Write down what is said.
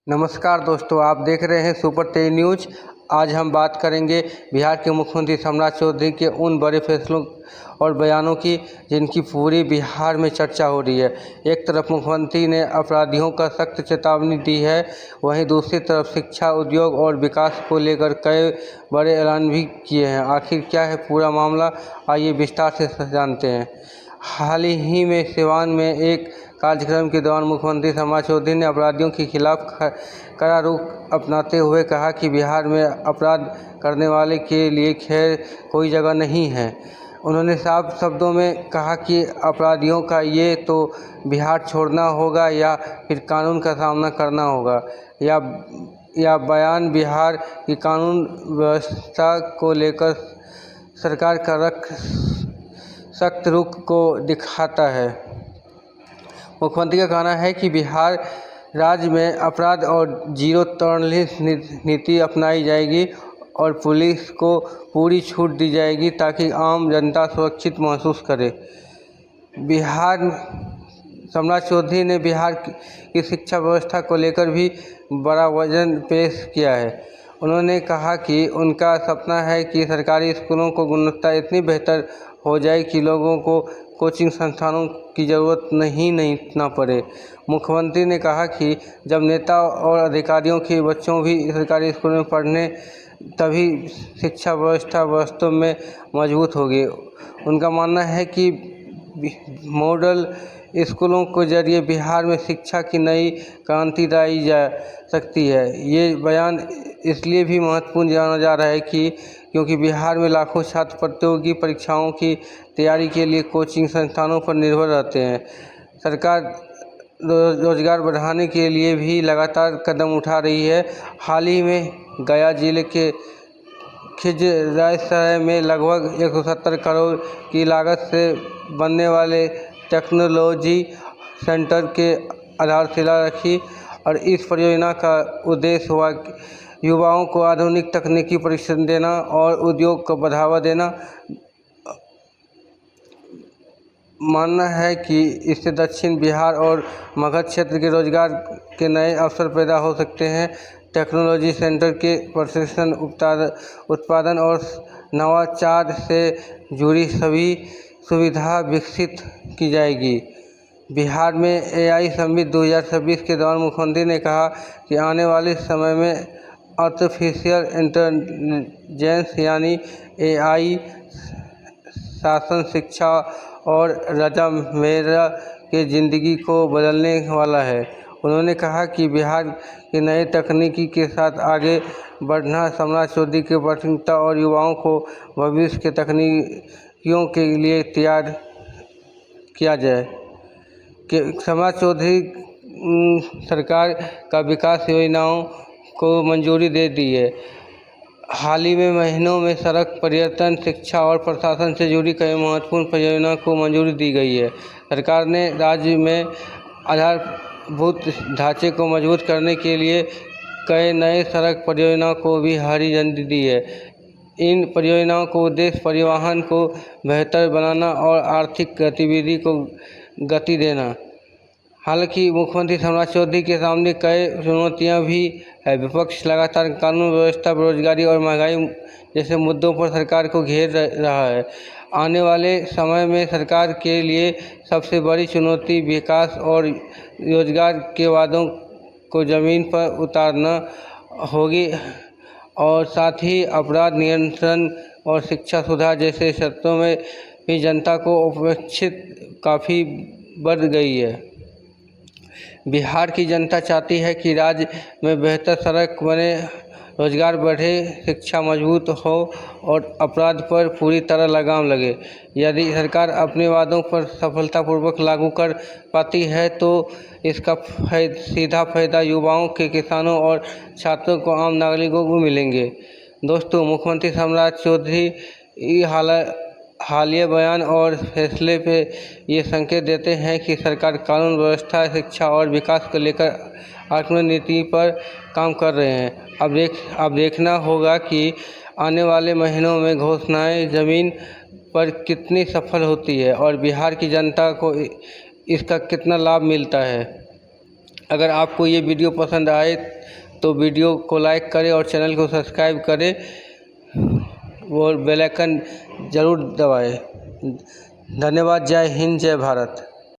नमस्कार दोस्तों, आप देख रहे हैं सुपर तेज न्यूज। आज हम बात करेंगे बिहार के मुख्यमंत्री सम्राट चौधरी के उन बड़े फैसलों और बयानों की जिनकी पूरी बिहार में चर्चा हो रही है। एक तरफ मुख्यमंत्री ने अपराधियों का सख्त चेतावनी दी है, वहीं दूसरी तरफ शिक्षा, उद्योग और विकास को लेकर कई बड़े ऐलान भी किए हैं। आखिर क्या है पूरा मामला, आइए विस्तार से जानते हैं। हाल ही में सिवान में एक कार्यक्रम के दौरान मुख्यमंत्री सम्राट चौधरी ने अपराधियों के खिलाफ कड़ा रुख अपनाते हुए कहा कि बिहार में अपराध करने वाले के लिए खैर कोई जगह नहीं है। उन्होंने साफ शब्दों में कहा कि अपराधियों का ये तो बिहार छोड़ना होगा या फिर कानून का सामना करना होगा। यह बयान बिहार की कानून व्यवस्था को लेकर सरकार का सख्त रुख को दिखाता है। मुख्यमंत्री का कहना है कि बिहार राज्य में अपराध और जीरो टॉलरेंस नीति अपनाई जाएगी और पुलिस को पूरी छूट दी जाएगी ताकि आम जनता सुरक्षित महसूस करे। सम्राट चौधरी ने बिहार की शिक्षा व्यवस्था को लेकर भी बड़ा वजन पेश किया है। उन्होंने कहा कि उनका सपना है कि सरकारी स्कूलों को गुणवत्ता इतनी बेहतर हो जाए कि लोगों को कोचिंग संस्थानों की ज़रूरत नहीं ना पड़े। मुख्यमंत्री ने कहा कि जब नेता और अधिकारियों के बच्चों भी सरकारी स्कूल में पढ़ने तभी शिक्षा व्यवस्था वास्तव में मजबूत होगी। उनका मानना है कि मॉडल स्कूलों के जरिए बिहार में शिक्षा की नई क्रांति लाई जा सकती है। ये बयान इसलिए भी महत्वपूर्ण जाना जा रहा है क्योंकि बिहार में लाखों छात्र प्रतियोगी परीक्षाओं की तैयारी के लिए कोचिंग संस्थानों पर निर्भर रहते हैं। सरकार रोजगार बढ़ाने के लिए भी लगातार कदम उठा रही है। हाल ही में गया जिले के खिजरासराय में लगभग 170 करोड़ की लागत से बनने वाले टेक्नोलॉजी सेंटर के आधारशिला रखी और इस परियोजना का उद्देश्य हुआ युवाओं को आधुनिक तकनीकी प्रशिक्षण देना और उद्योग को बढ़ावा देना। मानना है कि इससे दक्षिण बिहार और मगध क्षेत्र के रोजगार के नए अवसर पैदा हो सकते हैं। टेक्नोलॉजी सेंटर के प्रशिक्षण, उत्पादन और नवाचार से जुड़ी सभी सुविधा विकसित की जाएगी। बिहार में AI समिट 2026 के दौरान मुख्यमंत्री ने कहा कि आने वाले समय में आर्टिफिशियल इंटेलिजेंस यानी AI शासन, शिक्षा और रोजमर्रा के ज़िंदगी को बदलने वाला है। उन्होंने कहा कि बिहार के नए तकनीकी के साथ आगे बढ़ना सम्राट चौधरी की प्राथमिकता और युवाओं को भविष्य के तकनीकियों के लिए तैयार किया जाए। सम्राट चौधरी सरकार का विकास योजनाओं को मंजूरी दे दी है। हाल ही में महीनों में सड़क, पर्यटन, शिक्षा और प्रशासन से जुड़ी कई महत्वपूर्ण परियोजनाओं को मंजूरी दी गई है। सरकार ने राज्य में आधारभूत ढांचे को मजबूत करने के लिए कई नए सड़क परियोजनाओं को भी हरी झंडी दी है। इन परियोजनाओं का उद्देश्य परिवहन को बेहतर बनाना और आर्थिक गतिविधि को गति देना। हालांकि मुख्यमंत्री सम्राट चौधरी के सामने कई चुनौतियां भी है। विपक्ष लगातार कानून व्यवस्था, बेरोजगारी और महंगाई जैसे मुद्दों पर सरकार को घेर रहा है। आने वाले समय में सरकार के लिए सबसे बड़ी चुनौती विकास और रोजगार के वादों को ज़मीन पर उतारना होगी और साथ ही अपराध नियंत्रण और शिक्षा सुधार जैसे क्षेत्रों में भी जनता को अपेक्षित काफ़ी बढ़ गई है। बिहार की जनता चाहती है कि राज्य में बेहतर सड़क बने, रोजगार बढ़े, शिक्षा मजबूत हो और अपराध पर पूरी तरह लगाम लगे। यदि सरकार अपने वादों पर सफलतापूर्वक लागू कर पाती है तो इसका सीधा फायदा युवाओं के, किसानों और छात्रों को, आम नागरिकों को मिलेंगे। दोस्तों, मुख्यमंत्री सम्राट चौधरी हालिया बयान और फैसले पे ये संकेत देते हैं कि सरकार कानून व्यवस्था, शिक्षा और विकास को लेकर आत्म नीति पर काम कर रहे हैं। अब देखना होगा कि आने वाले महीनों में घोषणाएं ज़मीन पर कितनी सफल होती है और बिहार की जनता को इसका कितना लाभ मिलता है। अगर आपको ये वीडियो पसंद आए तो वीडियो को लाइक करें और चैनल को सब्सक्राइब करें और बेल आइकन ज़रूर दबाएं। धन्यवाद। जय हिंद, जय भारत।